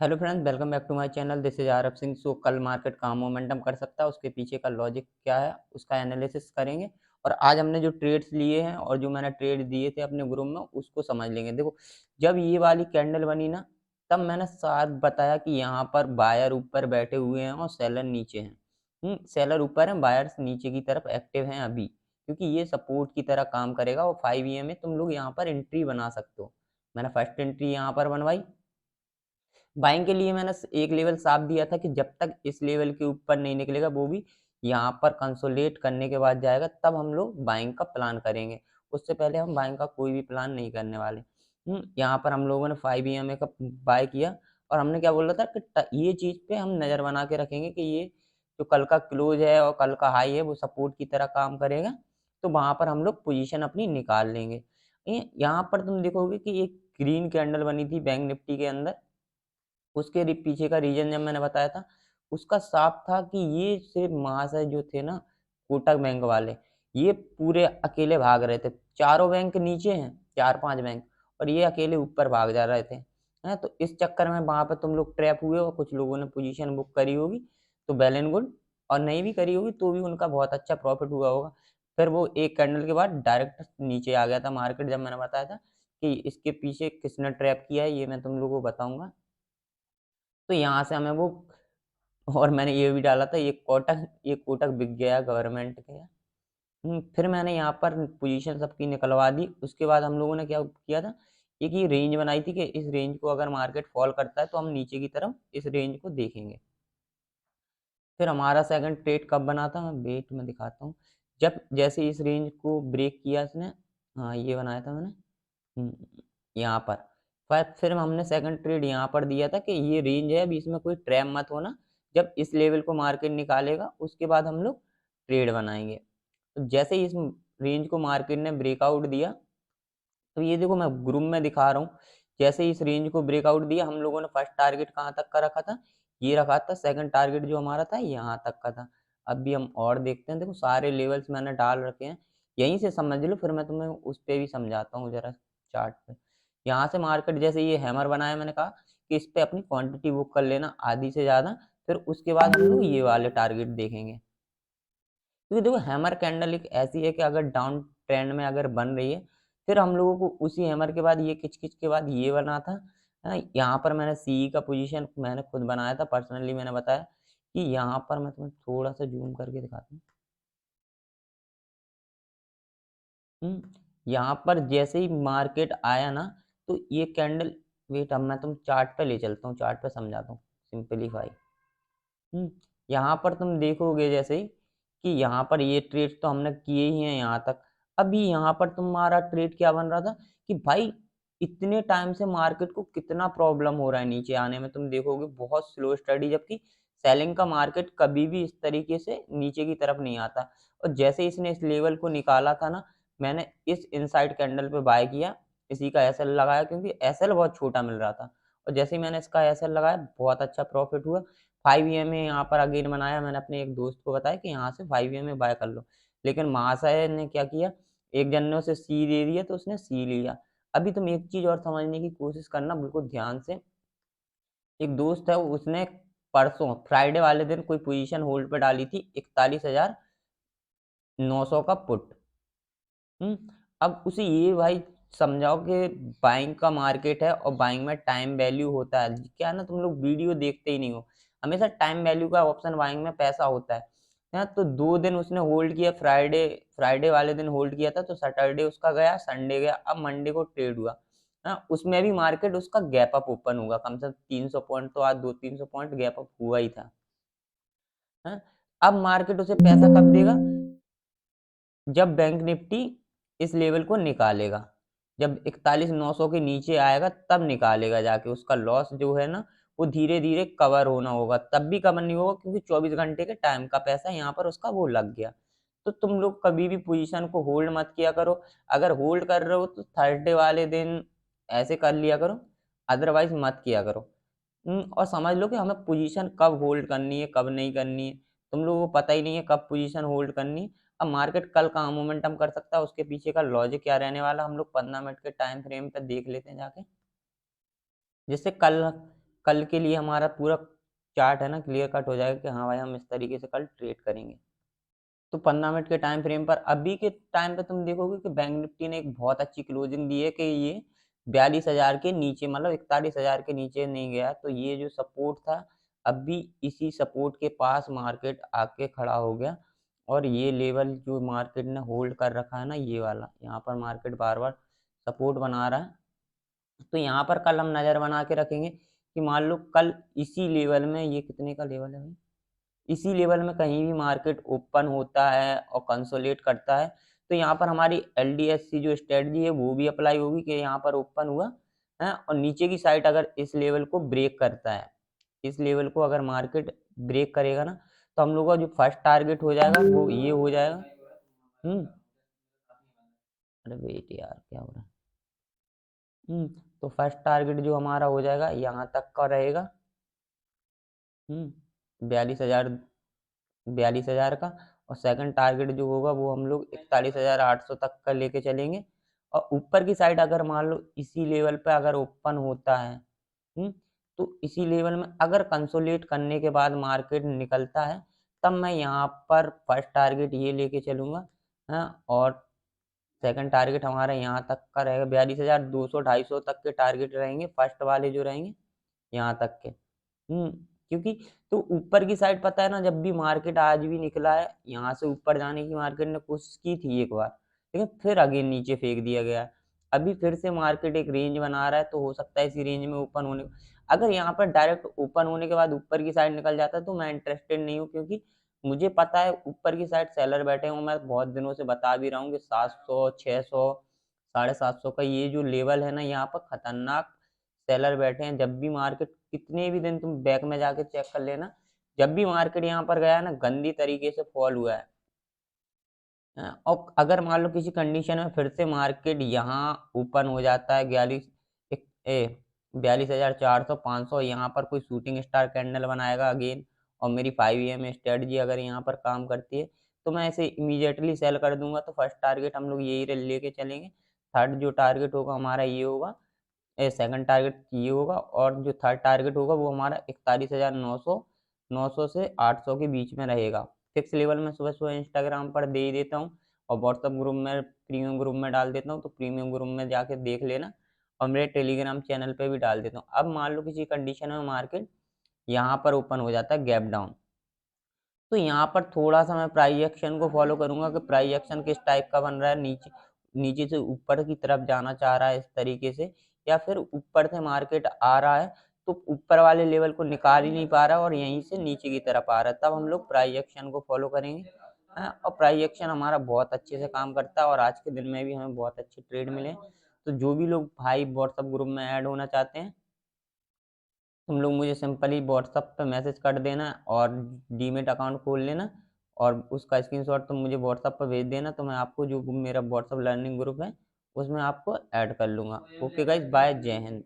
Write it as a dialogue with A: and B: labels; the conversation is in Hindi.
A: Hello friends, welcome back to my channel. This is Araf Singh. So कल मार्केट कहाँ मोमेंटम कर सकता है, उसके पीछे का लॉजिक क्या है, उसका एनालिसिस करेंगे। और आज हमने जो ट्रेड्स लिए हैं और जो मैंने ट्रेड दिए थे अपने ग्रुप में, उसको समझ लेंगे। देखो, जब ये वाली कैंडल बनी ना, तब मैंने साफ बताया कि यहाँ पर बायर ऊपर बैठे हुए हैं और सेलर नीचे हैं। सेलर ऊपर हैं, बायर्स नीचे की तरफ एक्टिव हैं अभी, क्योंकि ये सपोर्ट की तरह काम करेगा। और 5 में तुम लोग यहाँ पर एंट्री बना सकते हो। मैंने फर्स्ट एंट्री यहाँ पर बनवाई। बाइंग के लिए मैंने एक लेवल साफ दिया था कि जब तक इस लेवल के ऊपर नहीं निकलेगा, वो भी यहाँ पर कंसोलिडेट करने के बाद जाएगा, तब हम लोग बाइंग का प्लान करेंगे। उससे पहले हम बाइंग का कोई भी प्लान नहीं करने वाले। यहाँ पर हम लोगों ने 5 का बाय किया। और हमने क्या बोला था कि ये चीज पे हम नजर बना के रखेंगे कि ये जो कल का क्लोज है और कल का हाई है वो सपोर्ट की तरह काम करेगा, तो वहां पर हम लोग पोजीशन अपनी निकाल लेंगे। यहाँ पर तुम देखोगे कि एक ग्रीन कैंडल बनी थी बैंक निफ्टी के अंदर। उसके पीछे का रीजन जब मैंने बताया था, उसका साफ था कि ये सिर्फ महाशय जो थे ना, कोटक बैंक वाले, ये पूरे अकेले भाग रहे थे। चारों बैंक नीचे हैं, 4-5 बैंक, और ये अकेले ऊपर भाग जा रहे थे। है तो इस चक्कर में वहां पर तुम लोग ट्रैप हुए और कुछ लोगों ने पोजीशन बुक करी होगी, तो वेल एंड गुड। और नहीं भी करी होगी तो भी उनका बहुत अच्छा प्रॉफिट हुआ होगा। फिर वो एक कैंडल के बाद डायरेक्ट नीचे आ गया था मार्केट। जब मैंने बताया था कि इसके पीछे किसने ट्रैप किया है, ये मैं तुम लोगों को बताऊंगा। तो यहाँ से हमें वो, और मैंने ये भी डाला था, ये कोटक बिक गया गवर्नमेंट के। फिर मैंने यहाँ पर पोजीशन सबकी निकलवा दी। उसके बाद हम लोगों ने क्या किया था, एक ये रेंज बनाई थी कि इस रेंज को अगर मार्केट फॉल करता है तो हम नीचे की तरफ इस रेंज को देखेंगे। फिर हमारा सेकंड ट्रेड कब बना था, मैं वेट में दिखाता हूँ। जब जैसे इस रेंज को ब्रेक किया इसने, हाँ ये बनाया था मैंने। यहाँ पर फिर हमने सेकंड ट्रेड यहाँ पर दिया था कि ये रेंज है, अभी इसमें कोई ट्रैप मत होना। जब इस लेवल को मार्केट निकालेगा उसके बाद हम लोग ट्रेड बनाएंगे। तो जैसे ही इस रेंज को मार्केट ने ब्रेकआउट दिया, तो ये देखो मैं ग्रुप में दिखा रहा हूँ। जैसे ही इस रेंज को ब्रेकआउट दिया, हम लोगों ने फर्स्ट टारगेट कहाँ तक का रखा था, ये रखा था। सेकंड टारगेट जो हमारा था यहाँ तक का था। अब भी हम और देखते हैं। देखो सारे लेवल्स मैंने डाल रखे हैं, यहीं से समझ लो, फिर मैं तुम्हें उस पे भी समझाता हूँ जरा चार्ट पे। यहाँ से मार्केट जैसे ये हैमर बनाया, मैंने कहा कि इस पे अपनी क्वांटिटी बुक कर लेना आधी से ज्यादा। फिर उसके बाद हम लोग ये वाले टारगेट देखेंगे। क्योंकि देखो हैमर कैंडल एक ऐसी है कि अगर डाउन ट्रेंड में अगर बन रही है, फिर हम लोगों को उसी हैमर के बाद, ये किच के बाद ये बना था। यहाँ पर मैंने सी का पोजीशन मैंने खुद बनाया था पर्सनली। मैंने बताया कि यहाँ पर मैं तुम्हें थोड़ा सा जूम करके दिखाता हूँ। यहाँ पर जैसे ही मार्केट आया ना, तो ये कैंडल, वेट अब मैं तुम चार्ट पे ले चलता हूँ, चार्ट पे समझाता हूँ सिंपलीफाई। हम्म, यहाँ पर तुम देखोगे जैसे ही कि यहाँ पर ये ट्रेड तो हमने किए ही हैं यहाँ तक। अभी यहाँ पर तुम्हारा ट्रेड क्या बन रहा था कि भाई इतने टाइम से मार्केट को कितना प्रॉब्लम हो रहा है नीचे आने में, तुम देखोगे बहुत स्लो स्टडी। जबकि सेलिंग का मार्केट कभी भी इस तरीके से नीचे की तरफ नहीं आता। और जैसे इसने इस लेवल को निकाला था ना, मैंने इस इनसाइड कैंडल पे बाय किया, इसी का एसएल लगाया, क्योंकि एसएल बहुत छोटा मिल रहा था। और जैसे ही मैंने इसका एसएल लगाया, बहुत अच्छा प्रॉफिट हुआ। 5 यहाँ पर अगेन बनाया। मैंने अपने एक दोस्त को बताया कि यहाँ से 5 बाय कर लो, लेकिन महाशय ने क्या किया, एक जन ने उसे सी दे दिया तो उसने सी लिया। अभी तुम एक चीज और समझने की कोशिश करना बिल्कुल ध्यान से। एक दोस्त है, उसने परसों फ्राइडे वाले दिन कोई पोजीशन होल्ड पे डाली थी, 41,900 का पुट। अब उसे ये भाई समझाओ कि बाइंग का मार्केट है और बाइंग में टाइम वैल्यू होता है। क्या है ना, तुम लोग वीडियो देखते ही नहीं हो। हमेशा टाइम वैल्यू का ऑप्शन बाइंग में पैसा होता है। तो 2 दिन उसने होल्ड किया। फ्राइडे फ्राइडे वाले दिन होल्ड किया था, तो सैटरडे उसका गया, संडे गया, अब मंडे को ट्रेड हुआ। उसमें भी मार्केट उसका गैप अप ओपन होगा, कम से कम 300 पॉइंट तो आज 200-300 पॉइंट गैप अप हुआ ही था। है? अब मार्केट उसे पैसा कब देगा, जब बैंक निफ्टी इस लेवल को निकालेगा। जब 41,900 के नीचे आएगा तब निकालेगा जाके। उसका लॉस जो है ना, वो धीरे धीरे कवर होना होगा। तब भी कवर नहीं होगा, क्योंकि 24 घंटे के टाइम का पैसा यहाँ पर उसका वो लग गया। तो तुम लोग कभी भी पोजीशन को होल्ड मत किया करो। अगर होल्ड कर रहे हो तो थर्सडे वाले दिन ऐसे कर लिया करो, अदरवाइज मत किया करो। और समझ लो कि हमें पोजीशन कब होल्ड करनी है, कब नहीं करनी है। तुम लोगों को पता ही नहीं है कब पोजीशन होल्ड करनी है। अब मार्केट कल कहाँ मोमेंटम कर सकता है, उसके पीछे का लॉजिक क्या रहने वाला, हम लोग 15 मिनट के टाइम फ्रेम पे देख लेते हैं जाके। जैसे कल कल के लिए हमारा पूरा चार्ट है ना क्लियर कट हो जाएगा कि हाँ भाई हम इस तरीके से कल ट्रेड करेंगे। तो 15 मिनट के टाइम फ्रेम पर अभी के टाइम पे तुम देखोगे कि बैंक निफ्टी ने एक बहुत अच्छी क्लोजिंग दी है कि ये 42,000 के नीचे, मतलब 41,000 के नीचे नहीं गया। तो ये जो सपोर्ट था, अभी इसी सपोर्ट के पास मार्केट आके खड़ा हो गया, और ये लेवल जो मार्केट ने होल्ड कर रखा है ना, ये वाला, यहाँ पर मार्केट बार बार सपोर्ट बना रहा है। तो यहाँ पर कल हम नज़र बना के रखेंगे कि मान लो कल इसी लेवल में, ये कितने का लेवल है भाई, इसी लेवल में कहीं भी मार्केट ओपन होता है और कंसोलिडेट करता है, तो यहाँ पर हमारी एलडीएससी जो स्ट्रेटजी है वो भी अप्लाई होगी कि यहाँ पर ओपन हुआ है और नीचे की साइड अगर इस लेवल को ब्रेक करता है, इस लेवल को अगर मार्केट ब्रेक करेगा ना, तो हम लोग का जो फर्स्ट टारगेट हो जाएगा वो ये हो जाएगा। अरे वेट यार, क्या हो रहा है। तो फर्स्ट टारगेट जो हमारा हो जाएगा यहाँ तक का रहेगा, 42,000, 42,000 का। और सेकंड टारगेट जो होगा वो हम लोग 41,800 तक का लेके चलेंगे। और ऊपर की साइड अगर मान लो इसी लेवल पे अगर ओपन होता है, तो इसी लेवल में अगर कंसोलिडेट करने के बाद मार्केट निकलता है, तब मैं यहाँ पर फर्स्ट टारगेट ये लेके चलूंगा, और सेकंड टारगेट हमारा यहाँ तक का रहेगा, 42,200 250 तक के टारगेट रहेंगे फर्स्ट वाले जो रहेंगे, यहाँ तक के। क्योंकि तो ऊपर की साइड पता है ना, जब भी मार्केट आज भी निकला है, यहाँ से ऊपर जाने की मार्केट ने कोशिश की थी एक बार, लेकिन फिर अगेन नीचे फेंक दिया गया है। अभी फिर से मार्केट एक रेंज बना रहा है, तो हो सकता है इसी रेंज में ओपन होने, अगर यहाँ पर डायरेक्ट ओपन होने के बाद ऊपर की साइड निकल जाता है तो मैं इंटरेस्टेड नहीं हूँ, क्योंकि मुझे पता है ऊपर की साइड सेलर बैठे हूँ। मैं बहुत दिनों से बता भी रहा हूँ कि 700, 600, 750 का ये जो लेवल है ना, यहाँ पर खतरनाक सेलर बैठे हैं। जब भी मार्केट, कितने भी दिन तुम बैक में जाके चेक कर लेना, जब भी मार्केट यहाँ पर गया ना, गंदी तरीके से फॉल हुआ है। और अगर मान लो किसी कंडीशन में फिर से मार्केट यहाँ ओपन हो जाता है 42,400, 500, यहाँ पर कोई शूटिंग स्टार कैंडल बनाएगा अगेन, और मेरी 5 AM स्ट्रेटजी अगर यहाँ पर काम करती है, तो मैं ऐसे इमीडिएटली सेल कर दूंगा। तो फर्स्ट टारगेट हम लोग यही लेके चलेंगे। थर्ड जो टारगेट होगा हमारा ये होगा, सेकंड टारगेट ये होगा, और जो थर्ड टारगेट होगा वो हमारा 41,900, 900 से 800 के बीच में रहेगा। फिक्स लेवल में सुबह सुबह इंस्टाग्राम पर दे ही देता हूँ, और व्हाट्सअप ग्रुप में, प्रीमियम ग्रुप में डाल देता हूँ, तो प्रीमियम ग्रुप में जाके देख लेना, और मेरे टेलीग्राम चैनल पे भी डाल देता हूँ। अब मान लो किसी कंडीशन में मार्केट यहाँ पर ओपन हो जाता है गैप डाउन, तो यहाँ पर थोड़ा सा मैं प्राइस एक्शन को फॉलो करूंगा कि प्राइस एक्शन किस टाइप का बन रहा है, नीचे नीचे से ऊपर की तरफ जाना चाह रहा है इस तरीके से, या फिर ऊपर से मार्केट आ रहा है तो ऊपर वाले लेवल को निकाल ही नहीं पा रहा है और यहीं से नीचे की तरफ आ रहा है, तब हम लोग प्राइस एक्शन को फॉलो करेंगे। और प्राइस एक्शन हमारा बहुत अच्छे से काम करता है, और आज के दिन में भी हमें बहुत अच्छे ट्रेड मिले। तो जो भी लोग भाई व्हाट्सअप ग्रुप में ऐड होना चाहते हैं, तुम लोग मुझे सिंपली व्हाट्सअप पे मैसेज कर देना और डीमेट अकाउंट खोल लेना, और उसका स्क्रीनशॉट तुम मुझे व्हाट्सअप पर भेज देना, तो मैं आपको जो मेरा व्हाट्सअप लर्निंग ग्रुप है उसमें आपको ऐड कर लूँगा। ओके गाइस, बाय, जय हिंद।